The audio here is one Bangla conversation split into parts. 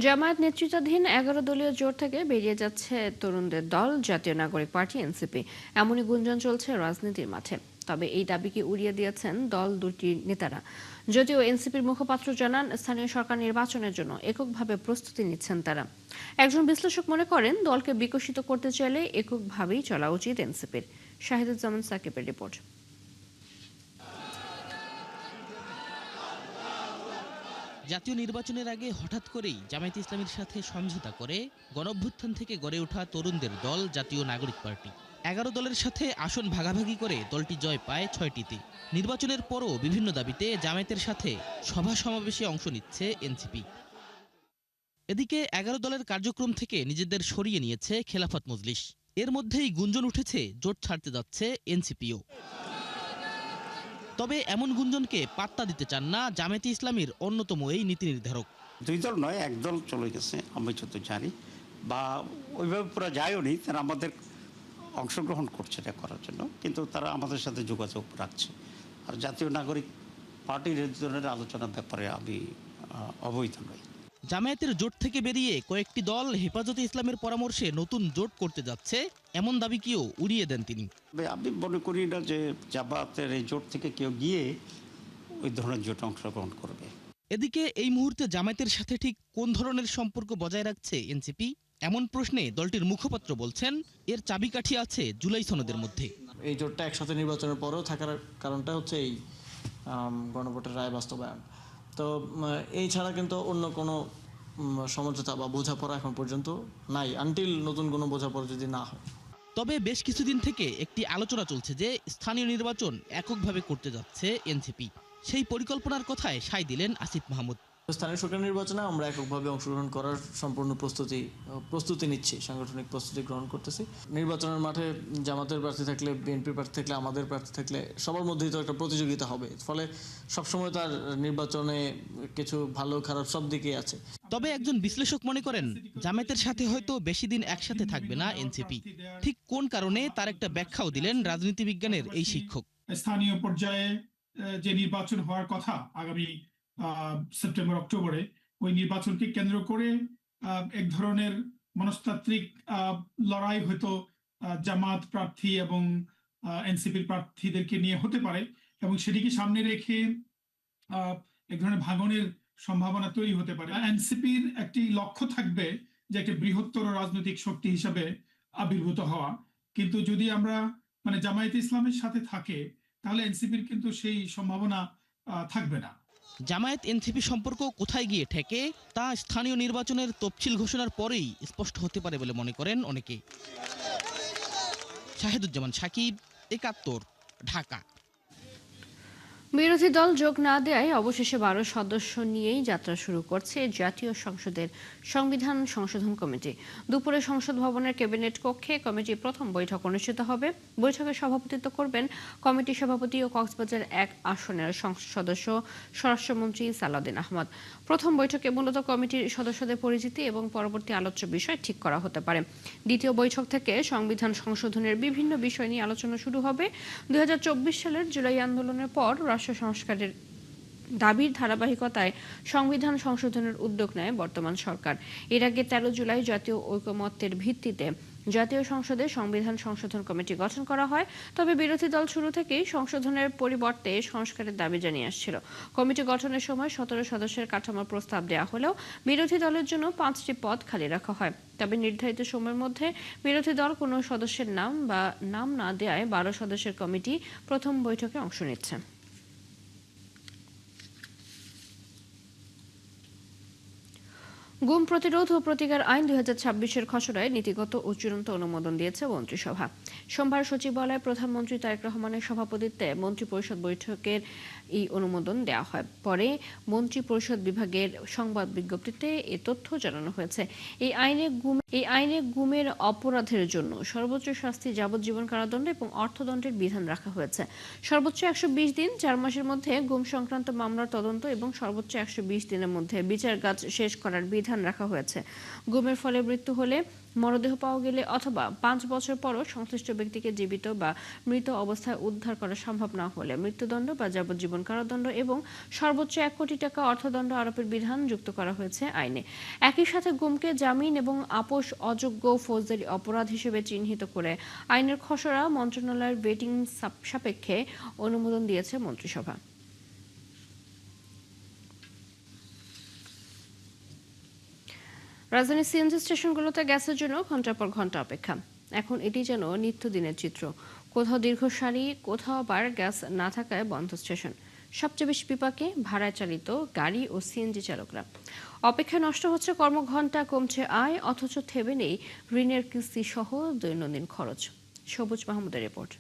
জামায়াত নেতৃত্বাধীন ১১ দলীয় জোট থেকে বেরিয়ে যাচ্ছে তরুণদের দল জাতীয় নাগরিক পার্টি এনসিপি। এমনই গুঞ্জন চলছে রাজনীতির মাঠে। তবে এই দাবিকে উড়িয়ে দিয়েছেন দল দুটির নেতারা। যদিও এনসিপির মুখপাত্র জানান, স্থানীয় সরকার নির্বাচনের জন্য এককভাবে প্রস্তুতি নিচ্ছেন তারা। একজন বিশ্লেষক মনে করেন, দলকে বিকশিত করতে চাইলে এককভাবেই চলা উচিত এনসিপির। শাহিদুজ্জামান সাকিবের রিপোর্ট। জাতীয় নির্বাচনের আগে হঠাৎ করেই জামায়াতে ইসলামীর সাথে সমঝোতা করে গণঅভ্যুত্থান থেকে গড়ে ওঠা তরুণদের দল জাতীয় নাগরিক পার্টি ১১ দলের সাথে আসন ভাগাভাগি করে দলটি জয় পায় ৬টিতে। নির্বাচনের পরও বিভিন্ন দাবিতে জামায়াতের সাথে সভা সমাবেশে অংশ নিচ্ছে এনসিপি। এদিকে ১১ দলের কার্যক্রম থেকে নিজেদের সরিয়ে নিয়েছে খেলাফত মজলিস। এর মধ্যেই গুঞ্জন উঠেছে জোট ছাড়তে যাচ্ছে এনসিপিও। তবে এমন গুঞ্জনকে পাত্তা দিতে চান না জামায়াতে ইসলামীর অন্যতম এই নীতি নির্ধারক। দুই দল নয়, এক দল চলে গেছে, আমি যত জানি, বা ওইভাবে পুরো যায়ও নি। তারা আমাদের অংশগ্রহণ করছে এটা করার জন্য, কিন্তু তারা আমাদের সাথে যোগাযোগ রাখছে। আর জাতীয় নাগরিক পার্টির এই ধরনের আলোচনার ব্যাপারে আমি অবহিত নই। জামায়াতের জোট থেকে বেরিয়ে কয়েকটি দল হেফাজতে ইসলামের পরামর্শে নতুন জোট করতে যাচ্ছে, এমন দাবিকেও উড়িয়ে দেন তিনি। আমি মনে করি না যে জামায়াতের এই জোট থেকে কেউ গিয়ে ওই ধরনের জোটে অংশগ্রহণ করবে। এদিকে এই মুহূর্তে জামায়াতের সাথে ঠিক কোন ধরনের সম্পর্ক বজায় রাখছে এনসিপি, এমন প্রশ্নে দলটির মুখপাত্র বলছেন, এর চাবিকাঠি আছে জুলাই সনদের মধ্যে। এই জোটটা একসাথে নির্বাচনের পরেও থাকার কারণটা হচ্ছে এই গণভোটের রায় বাস্তবায়ন। তো এই ছাড়া কিন্তু অন্য কোনো সমঝোতা বা বোঝাপড়া এখন পর্যন্ত নাই, আনটিল নতুন কোনো বোঝাপড়া যদি না হয়। তবে বেশ কিছুদিন থেকে একটি আলোচনা চলছে যে স্থানীয় নির্বাচন এককভাবে করতে যাচ্ছে এনসিপি। সেই পরিকল্পনার কথায় সায় দিলেন আসিফ মাহমুদ। স্থানীয় সরকার নির্বাচনে আমরা এককভাবে অংশগ্রহণ করার সম্পূর্ণ প্রস্তুতি নিচ্ছি, সাংগঠনিক প্রস্তুতি গ্রহণ করতেছি। নির্বাচনের মাঠে জামাতের প্রার্থী থাকলে, বিএনপির প্রার্থী থাকলে, আমাদের প্রার্থী থাকলে সবার মধ্যেই তো একটা প্রতিযোগিতা হবে। ফলে সবসময় তার নির্বাচনে কিছু ভালো খারাপ সব দিকেই আছে। তবে একজন বিশ্লেষক মনে করেন, জামায়াতের সাথে হয়তো বেশি দিন একসাথে থাকবে না এনসিপি। ঠিক কোন কারণে তার একটা ব্যাখ্যাও দিলেন রাজনীতি বিজ্ঞানের এই শিক্ষক। স্থানীয় পর্যায়ে যে নির্বাচন হওয়ার কথা আগামী সেপ্টেম্বর অক্টোবরে, ওই নির্বাচনকে কেন্দ্র করে এক ধরনের মনস্তাত্ত্বিক লড়াই হয়তো জামাত প্রার্থী এবং এনসিপির প্রার্থীদেরকে নিয়ে হতে পারে, এবং সেটিকে সামনে রেখে এক ধরনের ভাঙনের সম্ভাবনা তৈরি হতে পারে। এনসিপির একটি লক্ষ্য থাকবে যে একটি বৃহত্তর রাজনৈতিক শক্তি হিসাবে আবির্ভূত হওয়া, কিন্তু যদি আমরা জামায়াতে ইসলামের সাথে থাকে, তাহলে এনসিপির কিন্তু সেই সম্ভাবনা থাকবে না। জামায়াত এনসিপি সম্পর্ক কোথায় গিয়ে ঠেকে তা স্থানীয় নির্বাচনের তফসিল ঘোষণার পরেই স্পষ্ট হতে পারে বলে মনে করেন অনেকে। শাহিদুজ্জামান সাকিব, ৭১, ঢাকা। বিরোধী দল যোগ না দেয়ায় অবশেষে ১২ সদস্য নিয়েই যাত্রা শুরু করছে জাতীয় সংসদের সংবিধান সংশোধন কমিটি। দুপুরে সংসদ ভবনের ক্যাবিনেট কক্ষে কমিটির প্রথম বৈঠক অনুষ্ঠিত হবে। বৈঠকে সভাপতিত্ব করবেন কমিটির সভাপতি ও কক্সবাজার ১ আসনের সংসদ সদস্য স্বরাষ্ট্রমন্ত্রী সালাউদ্দিন আহমদ। প্রথম বৈঠকে মূলত কমিটির সদস্যদের পরিচিতি এবং পরবর্তী আলোচ্য বিষয় ঠিক করা হতে পারে। দ্বিতীয় বৈঠক থেকে সংবিধান সংশোধনের বিভিন্ন বিষয় নিয়ে আলোচনা শুরু হবে। ২০২৪ সালের জুলাই আন্দোলনের পর রাষ্ট্র সংস্কারের দাবির ধারাবাহিকতায় সংবিধান সংশোধনের উদ্যোগ নেয় বর্তমান সরকার। এর আগে ১৩ জুলাই জাতীয় ঐকমত্যের ভিত্তিতে জাতীয় সংসদে সংবিধান সংশোধন কমিটি গঠন করা হয়। তবে বিরোধী দল শুরু থেকেই সংশোধনের পরিবর্তে সংস্কারের দাবি জানিয়ে আসছিল। কমিটি গঠনের সময় ১৭ সদস্যের কাঠামোর প্রস্তাব দেওয়া হলেও বিরোধী দলের জন্য ৫টি পদ খালি রাখা হয়। তবে নির্ধারিত সময়ের মধ্যে বিরোধী দল কোনো সদস্যের নাম না দেওয়ায় ১২ সদস্যের কমিটি প্রথম বৈঠকে অংশ নিচ্ছে। গুম প্রতিরোধ ও প্রতিকার আইন ২০২৬-এর খসড়ায় নীতিগত ও চূড়ান্ত অনুমোদন দিয়েছে মন্ত্রিসভা। সোমবার সচিবালয়ে প্রধানমন্ত্রী তারেক রহমানের সভাপতিত্বে মন্ত্রিপরিষদ বৈঠকের এই অনুমোদন দেওয়া হয়। পরে মন্ত্রিপরিষদ বিভাগের সংবাদ বিজ্ঞপ্তিতে এ তথ্য জানানো হয়েছে। এই আইনে গুমের অপরাধের জন্য সর্বোচ্চ শাস্তি যাবজ্জীবন কারাদণ্ড এবং অর্থদণ্ডের বিধান রাখা হয়েছে। সর্বোচ্চ ১২০ দিন ৪ মাসের মধ্যে গুম সংক্রান্ত মামলার তদন্ত এবং সর্বোচ্চ ১২০ দিনের মধ্যে বিচার কাজ শেষ করার বিধান রাখা হয়েছে। গুমের ফলে মৃত্যু হলে, মরদেহ পাওয়া গেলে অথবা ৫ বছর পরও সংশ্লিষ্ট ব্যক্তিকে জীবিত বা মৃত অবস্থায় উদ্ধার করা সম্ভব না হলে মৃত্যুদণ্ড বা যাবজ্জীবন যাবজ্জীবন কারাদণ্ড এবং সর্বোচ্চ 1 কোটি টাকা অর্থদণ্ড আরোপের বিধান যুক্ত করা হয়েছে আইনে। একই সাথে গুমকে জামিন এবং আপোষ অযোগ্য ফৌজদারি অপরাধ হিসেবে চিহ্নিত করে আইনের খসড়া মন্ত্রণালয়ের ভেটিং সাপেক্ষে অনুমোদন দিয়েছে মন্ত্রিসভা। রাজধানীর সিএনজি স্টেশনগুলোতে গ্যাসের জন্য ঘন্টার পর ঘন্টা অপেক্ষা। এখন এটি যেন নিত্যদিনের চিত্র। কোথাও দীর্ঘ সারি, কোথাও আবার গ্যাস না থাকায় বন্ধ স্টেশন। সবচেয়ে বেশি বিপাকে ভাড়ায় চালিত গাড়ি ও সিএনজি চালকরা। অপেক্ষায় নষ্ট হচ্ছে কর্মঘণ্টা, কমছে আয়, অথচ থেমে নেই ঋণের কিস্তি সহ দৈনন্দিন খরচ। সবুজ মাহমুদের রিপোর্ট।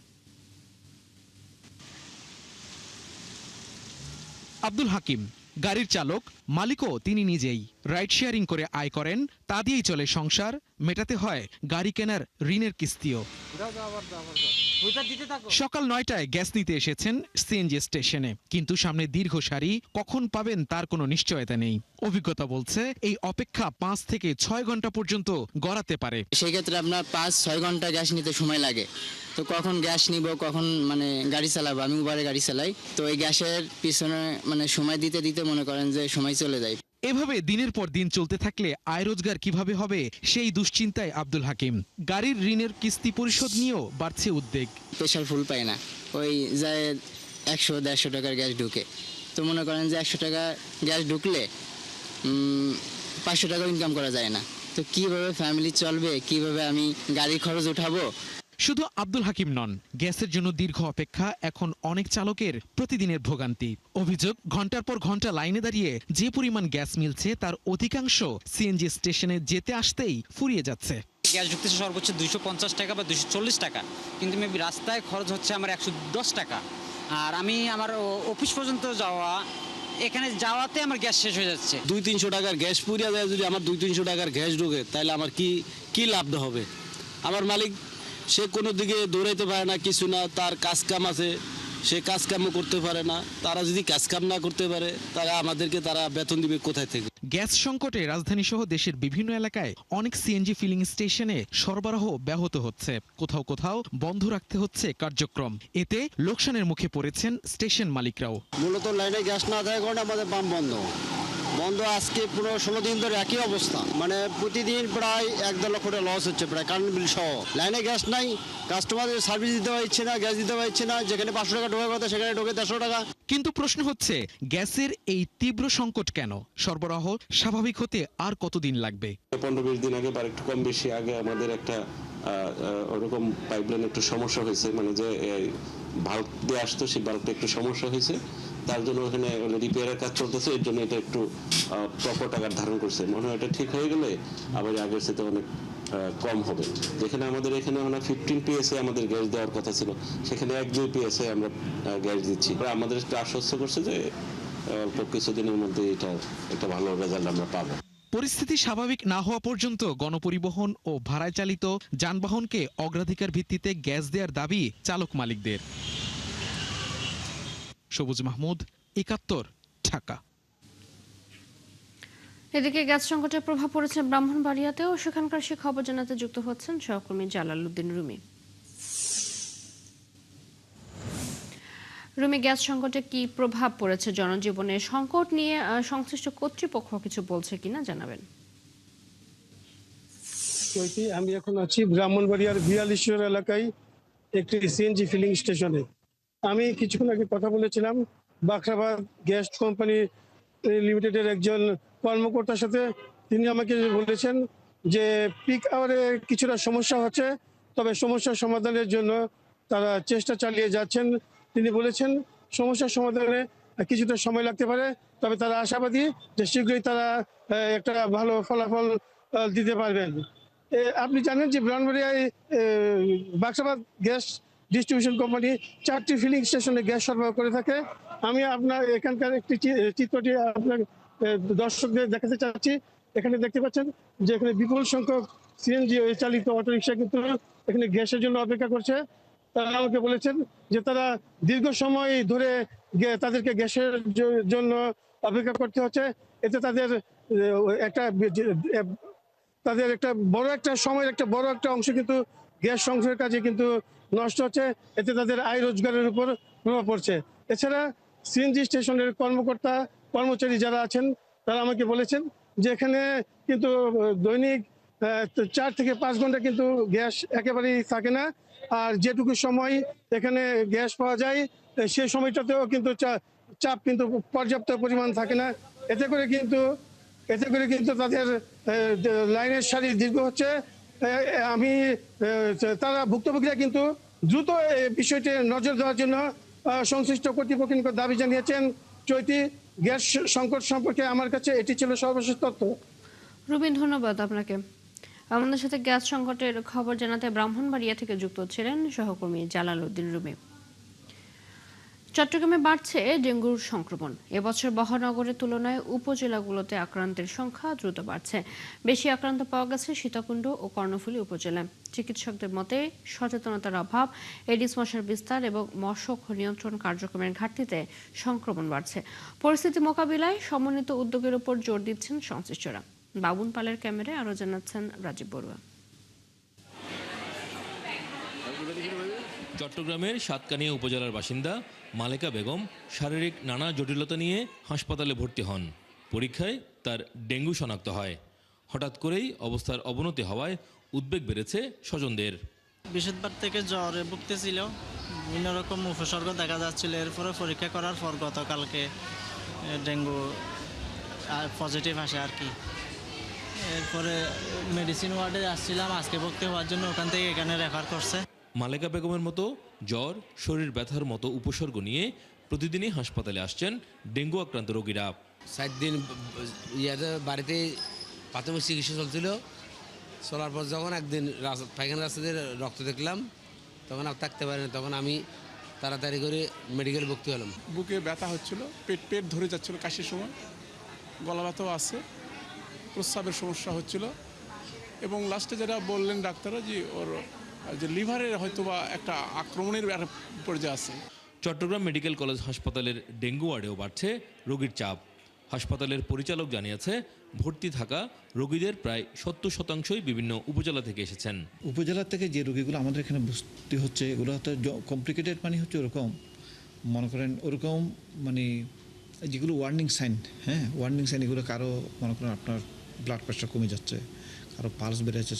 আব্দুল হাকিম গাড়ির চালক, মালিকও তিনি নিজেই। রাইড শেয়ারিং করে আয় করেন, তা দিয়েই চলে সংসার, মেটাতে হয় গাড়ি কেনার ঋণের কিস্তিও। সকাল 9টায় গ্যাস নিতে এসেছেন সিএনজি স্টেশনে, কিন্তু সামনে দীর্ঘ সারি, কখন পাবেন তার কোনো নিশ্চয়তা নেই। অভিজ্ঞতা বলছে এই অপেক্ষা 5 থেকে 6 ঘন্টা পর্যন্ত গড়াতে পারে। সেই ক্ষেত্রে আপনার 5-6 ঘন্টা গ্যাস নিতে সময় লাগে। তো কখন গ্যাস নিব, কখন গাড়ি চালাবো, আমি উবারে গাড়ি চালাই, তো এই গ্যাসের পিছনে সময় দিতে দিতে মনে করেন যে সময় চলে যায়। এভাবে দিনের পর দিন চলতে থাকলে আয় রোজগার কিভাবে হবে সেই দুশ্চিন্তায় আব্দুল হাকিম। গাড়ির ঋণের কিস্তি পরিশোধ নিয়েও বাড়ছে উদ্বেগ। প্রেশার ফুল পাই না, ওই যায় 100-150 টাকার গ্যাস ঢুকে। তো মনে করেন যে 100 টাকা গ্যাস ঢুকলে 500 টাকা ইনকাম করা যায় না। তো কিভাবে ফ্যামিলি চলবে, কিভাবে আমি গাড়ি খরচ উঠাবো। শুধু আব্দুল হাকিম নন, গ্যাসের জন্য দীর্ঘ অপেক্ষা এখন অনেক চালকের প্রতিদিনের ভোগান্তি। অভিযোগ, ঘন্টার পর ঘন্টা লাইনে দাঁড়িয়ে যে পরিমাণ গ্যাস মিলছে তার অধিকাংশ সিএনজি স্টেশনে যেতে আসতেই ফুরিয়ে যাচ্ছে। গ্যাস ঢুকতেছে সর্বোচ্চ 250 টাকা বা 240 টাকা, কিন্তু মেবি রাস্তায় খরচ হচ্ছে আমার 110 টাকা। আর আমি আমার অফিস পর্যন্ত যাওয়া, এখানে যাওয়াতে আমার গ্যাস শেষ হয়ে যাচ্ছে। 200-300 টাকার গ্যাস পুরিয়া যায়, যদি আমার 200-300 টাকার গ্যাস ঢোকে তাহলে আমার কি লাভ হবে। আমার মালিক সে কোনো দিকে দৌড়াইতে পারে না, কিছু না, তার কাজ কাম আছে, সে কাজ কামও করতে পারে না। তারা যদি কাজ কাম না করতে পারে তারা আমাদেরকে বেতন দিবে কোথায় থেকে। গ্যাস সংকটে রাজধানী সহ দেশের বিভিন্ন এলাকায় অনেক সিএনজি ফিলিং স্টেশনে সরবরাহ ব্যাহত হচ্ছে, কোথাও কোথাও বন্ধ রাখতে হচ্ছে কার্যক্রম। এতে লোকসানের মুখে পড়েছেন স্টেশন মালিকরাও। মূলত লাইনে গ্যাস না থাকার কারণে আমাদের পাম্প বন্ধ আজকে 15-16 দিন ধরে একই অবস্থা। প্রতিদিন প্রায় 1-1.5 লক্ষ টাকা লস হচ্ছে, প্রায় কারেন্ট বিল সহ। লাইনে গ্যাস নাই, কাস্টমারদের সার্ভিস দিতে পারছে না, গ্যাস দিতে পারছে না। যেখানে 500 টাকা ঢোকার কথা সেখানে ঢোকে 150 টাকা। কিন্তু প্রশ্ন হচ্ছে, গ্যাসের এই তীব্র সংকট কেন? সরবরাহ স্বাভাবিক হতে আর কতদিন লাগবে? 15-20 দিন আগে বা একটু কম বেশি আগে আমাদের একটা ওরকম পাইপলাইন একটু সমস্যা হয়েছে, যে ভাল্ব দিয়ে আসতো, সেই ভাল্বটা একটু সমস্যা হয়েছে। তার জন্য ওখানে রিপেয়ারের কাজ চলতেছে, এর জন্য এটা একটু প্রকট আকার ধারণ করছে। মনে হয় এটা ঠিক হয়ে গেলে আবার আগের সাথে অনেক কম হবে। যেখানে আমাদের এখানে 15 PSA আমাদের গ্যাস দেওয়ার কথা ছিল, সেখানে 1-2 PSA আমরা গ্যাস দিচ্ছি। আমাদের একটু আশ্বস্ত করছে যে অল্প কিছুদিনের মধ্যে এটা একটা ভালো রেজাল্ট আমরা পাবো। পরিস্থিতি স্বাভাবিক না হওয়া পর্যন্ত গণপরিবহন ও ভাড়ায় চালিত যানবাহনকে অগ্রাধিকার ভিত্তিতে গ্যাস দেওয়ার দাবি চালক মালিকদের। সবুজ মাহমুদ, 71, ঢাকা। এদিকে গ্যাস সংকটের প্রভাব পড়েছে ব্রাহ্মণবাড়িয়াতেও। সেখানকার সে খবর জানাতে যুক্ত হচ্ছেন সহকর্মী জালাল উদ্দিন রুমি। রুমি, গ্যাস সংকটে কি প্রভাব পড়েছে জনজীবনে? সংকট নিয়ে সংশ্লিষ্ট কর্তৃপক্ষ কিছু বলছে কিনা জানাবেন। আমি এখন আছি ব্রাহ্মণবাড়িয়ার 42 এলাকায় একটি সিএনজি ফিলিং স্টেশনে। আমি কিছুক্ষণ আগে কথা বলেছিলাম বাখরাবাদ গ্যাস কোম্পানি লিমিটেডের একজন কর্মকর্তার সাথে। তিনি আমাকে বলেছেন যে পিক আওয়ারে কিছুটা সমস্যা হচ্ছে, তবে সমস্যার সমাধানের জন্য তারা চেষ্টা চালিয়ে যাচ্ছেন। তিনি বলেছেন সমস্যার সমাধানে কিছুটা সময় লাগতে পারে, তবে তারা আশাবাদী যে শীঘ্রই তারা একটা ভালো ফলাফল দিতে পারবেন। আপনি জানেন যে ব্রাহ্মণবাড়িয়ায় বাক্সাবাদ গ্যাস ডিস্ট্রিবিউশন কোম্পানি 4টি ফিলিং স্টেশনে গ্যাস সরবরাহ করে থাকে। আমি আপনার এখানকার একটি চিত্রটি আপনার দর্শকদের দেখাতে চাচ্ছি। এখানে দেখতে পাচ্ছেন যে এখানে বিপুল সংখ্যক সিএনজি চালিত অটোরিকশা কিন্তু এখানে গ্যাসের জন্য অপেক্ষা করছে। তারা আমাকে বলেছেন যে তারা দীর্ঘ সময় ধরে তাদেরকে গ্যাসের জন্য অপেক্ষা করতে হচ্ছে। এতে তাদের একটা বড় একটা সময়ের একটা বড় একটা অংশ কিন্তু গ্যাস সংগ্রহের কাজে কিন্তু নষ্ট হচ্ছে। এতে তাদের আয় রোজগারের উপর প্রভাব পড়ছে। এছাড়া সিএনজি স্টেশনের কর্মচারী যারা আছেন তারা আমাকে বলেছেন যে এখানে কিন্তু দৈনিক 4 থেকে 5 ঘন্টা কিন্তু গ্যাস একেবারেই থাকে না। আর যেটুকু সময় এখানে গ্যাস পাওয়া যায় সেই সময়টাতেও কিন্তু চাপ কিন্তু পর্যাপ্ত পরিমাণ থাকে না। এতে করে কিন্তু তাদের লাইনের সারি দীর্ঘ হচ্ছে। তারা ভুক্তভোগীরা কিন্তু দ্রুত এই বিষয়টি নজর দেওয়ার জন্য সংশ্লিষ্ট কর্তৃপক্ষকে দাবি জানিয়েছেন। চৈতি, গ্যাস সংকট সম্পর্কে আমার কাছে এটি ছিল সর্বশেষ তথ্য। রুবিন, ধন্যবাদ আপনাকে। আমাদের সাথে গ্যাস সংকটের খবর জানাতে ব্রাহ্মণবাড়িয়া থেকে যুক্ত ছিলেন সহকর্মী জালাল উদ্দিন রুমি। চট্টগ্রামে বাড়ছে ডেঙ্গুর সংক্রমণ। এবছর মহানগরের তুলনায় উপজেলাগুলোতে আক্রান্তের সংখ্যা দ্রুত বাড়ছে। বেশি আক্রান্ত পাওয়া গেছে সীতাকুণ্ড ও কর্ণফুলী উপজেলায়। চিকিৎসকদের মতে সচেতনতার অভাব, এডিস মশার বিস্তার এবং মশক নিয়ন্ত্রণ কার্যক্রমের ঘাটতিতে সংক্রমণ বাড়ছে। পরিস্থিতি মোকাবিলায় সমন্বিত উদ্যোগের উপর জোর দিচ্ছেন সংশ্লিষ্টরা। বাবুন পালের ক্যামেরায় আরো জানাচ্ছেন রাজীব বড়ুয়া। চট্টগ্রামের সাতকানিয়া উপজেলার বাসিন্দা মালেকা বেগম শারীরিক নানা জটিলতা নিয়ে হাসপাতালে ভর্তি হন। পরীক্ষায় তার ডেঙ্গু শনাক্ত হয়। হঠাৎ করেই অবস্থার অবনতি হওয়ায় উদ্বেগ বেড়েছে স্বজনদের। বৃহস্পতিবার থেকে জ্বরে ভুগতেছিল, বিভিন্ন রকম উপসর্গ দেখা যাচ্ছিল। এরপরে পরীক্ষা করার পর গতকালকে ডেঙ্গু পজিটিভ আসে আর কি। এরপরে মেডিসিন ওয়ার্ডে আসছিলাম আজকে ভর্তি হওয়ার জন্য, ওখান থেকে এখানে রেফার করছে। মালেকা বেগমের মতো জ্বর, শরীর ব্যথার মতো উপসর্গ নিয়ে প্রতিদিনই হাসপাতালে আসছেন ডেঙ্গু আক্রান্ত রোগীরা। 7 দিন বাড়িতে প্রাথমিক চিকিৎসা চলছিল। চলার পর যখন একদিন পায়খানা রাস্তা দিয়ে রক্ত দেখলাম, তখন আর থাকতে পারিনি। তখন আমি তাড়াতাড়ি করে মেডিকেল ভর্তি হলাম। বুকে ব্যথা হচ্ছিল, পেট ধরে যাচ্ছিল কাশির সময়, গলা ব্যথাও আছে, প্রস্রাবের সমস্যা হচ্ছিল এবং লাস্টে যেটা বললেন ডাক্তাররা যে ওর যে লিভারের হয়তো বা একটা আক্রমণের পর্যায়ে আছে। চট্টগ্রাম মেডিকেল কলেজ হাসপাতালের ডেঙ্গু ওয়ার্ডেও বাড়ছে রোগীর চাপ। হাসপাতালের পরিচালক জানিয়েছে, ভর্তি থাকা রোগীদের প্রায় 70% বিভিন্ন উপজেলা থেকে এসেছেন। উপজেলা থেকে যে রোগীগুলো আমাদের এখানে ভর্তি হচ্ছে, এগুলো হয়তো কমপ্লিকেটেড মানে হচ্ছে ওরকম, মনে করেন ওরকম মানে যেগুলো ওয়ার্নিং সাইন, ওয়ার্নিং সাইন এগুলো কারো মনে করেন আপনার ব্লাড প্রেশার কমে যাচ্ছে, কারো পালস বেড়ে যাচ্ছে,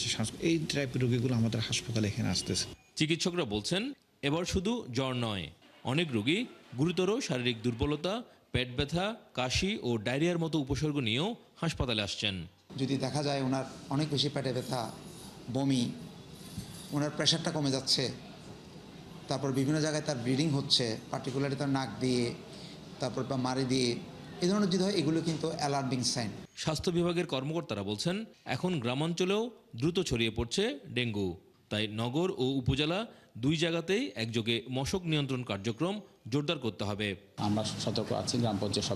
এই টাইপের রোগীগুলো আমাদের হাসপাতালে এখানে আসতেছে। চিকিৎসকরা বলছেন, এবার শুধু জ্বর নয়, অনেক রোগী গুরুতর শারীরিক দুর্বলতা, পেট ব্যথা, কাশি ও ডায়রিয়ার মতো উপসর্গ নিয়েও হাসপাতালে আসছেন। যদি দেখা যায় ওনার অনেক বেশি পেটে ব্যথা, বমি, ওনার প্রেশারটা কমে যাচ্ছে, তারপর বিভিন্ন জায়গায় তার ব্লিডিং হচ্ছে, পার্টিকুলারলি তার নাক দিয়ে, তারপর বা মারি দিয়ে, এই ধরনের যদি হয় এগুলো কিন্তু অ্যালার্মিং সাইন। স্বাস্থ্য বিভাগের কর্মকর্তারা বলছেন, এখন গ্রামাঞ্চলেও দ্রুত ছড়িয়ে পড়ছে ডেঙ্গু। তাই নগর ও উপজেলা দুই জায়গাতেই একযোগে মশক নিয়ন্ত্রণ কার্যক্রম জোরদার করতে হবে। আমরা সতর্ক আছি, গ্রাম পর্যায়ে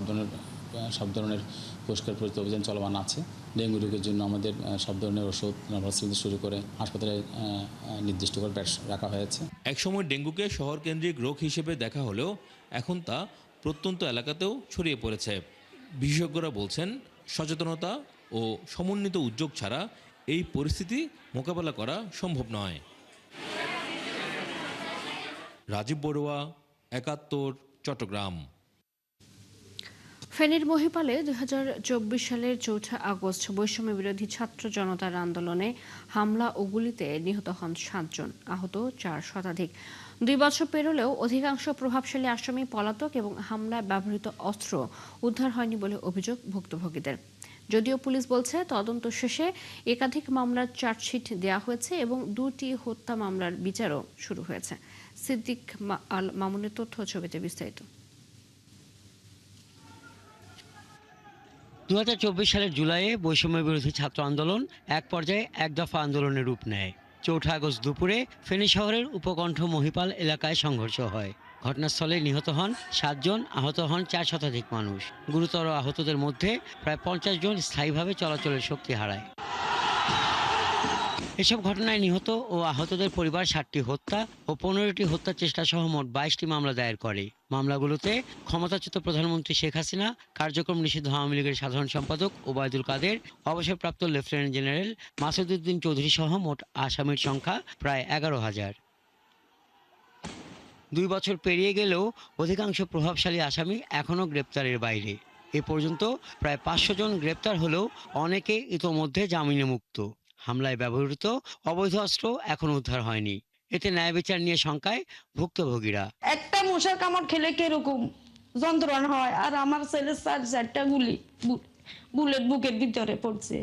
সব ধরনের পরিষ্কার পরিচ্ছন্ন অভিযান চলমান আছে। ডেঙ্গু রোগের জন্য আমাদের সব ধরনের ওষুধ থেকে শুরু করে হাসপাতালে নির্দিষ্ট করে বেড রাখা হয়েছে। একসময় ডেঙ্গুকে শহর কেন্দ্রিক রোগ হিসেবে দেখা হলেও এখন তা প্রত্যন্ত এলাকাতেও ছড়িয়ে পড়েছে। বিশেষজ্ঞরা বলছেন, সচেতনতা ও সমন্বিত উদ্যোগ ছাড়া এই পরিস্থিতি মোকাবেলা করা সম্ভব নয়। রাজীব বড়ুয়া, ৭১, চট্টগ্রাম। ফেনীর মহিপালে 2024 সালের 4 আগস্ট বৈষম্য বিরোধী ছাত্র জনতার আন্দোলনে হামলা ও গুলিতে নিহত হন 7 জন, আহত 4 শতাধিক। 2 বছর পেরোলেও অধিকাংশ প্রভাবশালী আসামি পলাতক এবং হামলায় ব্যবহৃত অস্ত্র উদ্ধার হয়নি বলে অভিযোগ ভুক্তভোগীদের। যদিও পুলিশ বলছে, তদন্ত শেষে একাধিক মামলার চার্জশিট দেওয়া হয়েছে এবং 2টি হত্যা মামলার বিচারও শুরু হয়েছে। সিদ্দিক আল মামুনের তথ্য ছবিতে বিস্তারিত। 2024 সালের জুলাইয়ে বৈষম্য বিরোধী ছাত্র আন্দোলন এক পর্যায়ে এক দফা আন্দোলনের রূপ নেয়। 4 আগস্ট দুপুরে ফেনী শহরের উপকণ্ঠ মহিপাল এলাকায় সংঘর্ষ হয়। ঘটনাস্থলে নিহত হন 7 জন, আহত হন 4 শতাধিক মানুষ। গুরুতর আহতদের মধ্যে প্রায় 50 জন স্থায়ীভাবে চলাচলের শক্তি হারায়। এসব ঘটনায় নিহত ও আহতদের পরিবার 7টি হত্যা ও 15টি হত্যার চেষ্টা সহ মোট 22টি মামলা দায়ের করে। মামলাগুলোতে ক্ষমতাচ্যুত প্রধানমন্ত্রী শেখ হাসিনা, কার্যক্রম নিষিদ্ধ আওয়ামী লীগের সাধারণ সম্পাদক ওবায়দুল কাদের, অবসরপ্রাপ্ত লেফটেন্যান্ট জেনারেল মাসুদ উদ্দিন চৌধুরী সহ মোট আসামির সংখ্যা প্রায় 11,000। 2 বছর পেরিয়ে গেলেও অধিকাংশ প্রভাবশালী আসামি এখনও গ্রেপ্তারের বাইরে। এ পর্যন্ত প্রায় 500 জন গ্রেপ্তার হলেও অনেকে ইতোমধ্যে জামিনে মুক্ত। হামলায় ব্যবহৃত অবৈধ অস্ত্র এখনো উদ্ধার হয়নি। এতে ন্যায় বিচার নিয়ে শঙ্কায় ভুক্তভোগীরা। একটা মশার কামড় খেলে কিরকম যন্ত্রণা হয়, আর আমার ছেলের 4টা গুলি বুলেট বুকের ভিতরে পড়ছে।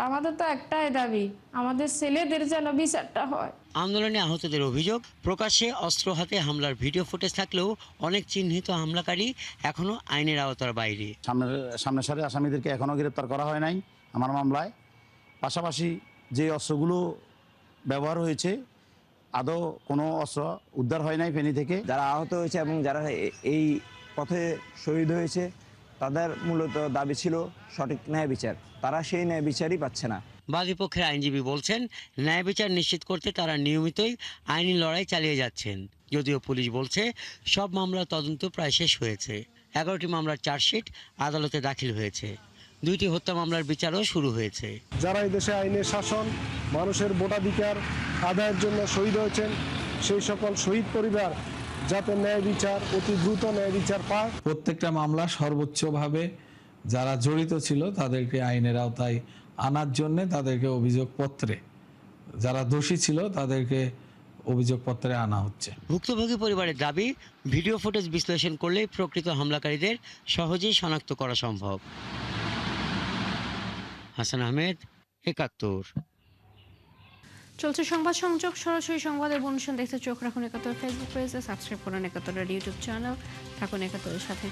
আমাদের তো একটাই দাবি, আমাদের ছেলেদের যেন বিচারটা হয়। আন্দোলনে আহতদের অভিযোগ, প্রকাশ্যে অস্ত্র হাতে হামলার ভিডিও ফুটেজ থাকলেও অনেক চিহ্নিত হামলাকারী এখনো আইনের আওতার বাইরে। সামনের সারি আসামিদেরকে এখনও গ্রেপ্তার করা হয় নাই আমার মামলায়। পাশাপাশি যে অস্ত্রগুলো ব্যবহার হয়েছে আদৌ কোনো অস্ত্র উদ্ধার হয় নাই ফেনী থেকে। যারা আহত হয়েছে এবং যারা এই পথে শহীদ হয়েছে তাদের মূলত দাবি ছিল সঠিক ন্যায় বিচার। তারা সেই ন্যায় বিচারই পাচ্ছে না। বাদীপক্ষের আইনজীবী বলছেন, ন্যায় বিচার নিশ্চিত করতে তারা নিয়মিতই আইনি লড়াই চালিয়ে যাচ্ছেন। যদিও পুলিশ বলছে সব মামলার তদন্ত প্রায় শেষ হয়েছে। 11টি মামলার চার্জশিট আদালতে দাখিল হয়েছে। 2টি হত্যা মামলার বিচারও শুরু হয়েছে। যারা এই দেশে আইনের শাসন, মানুষের ভোটাধিকার আদায়ের জন্য শহীদ হয়েছেন, সেই সকল শহীদ পরিবার যাতে ন্যায় বিচার, অতি দ্রুত ন্যায় বিচার পায়। প্রত্যেকটা মামলা সর্বোচ্চভাবে যারা জড়িত ছিল তাদেরকে আইনের আওতায় আনার জন্য তাদেরকে অভিযোগপত্রে, যারা দোষী ছিল তাদেরকে অভিযোগপত্রে আনা হচ্ছে। ভুক্তভোগী পরিবারের দাবি, ভিডিও ফুটেজ বিশ্লেষণ করলে প্রকৃত হামলাকারীদের সহজেই শনাক্ত করা সম্ভব। হাসান আহমেদ, ৭১। চলছে সংবাদ সংযোগ, সরাসরি সংবাদের অনুষ্ঠান দেখতে চোখ রাখুন ৭১ ফেসবুক পেজে, সাবস্ক্রাইব করুন ৭১ ইউটিউব চ্যানেল। থাকুন ৭১-এর সাথে।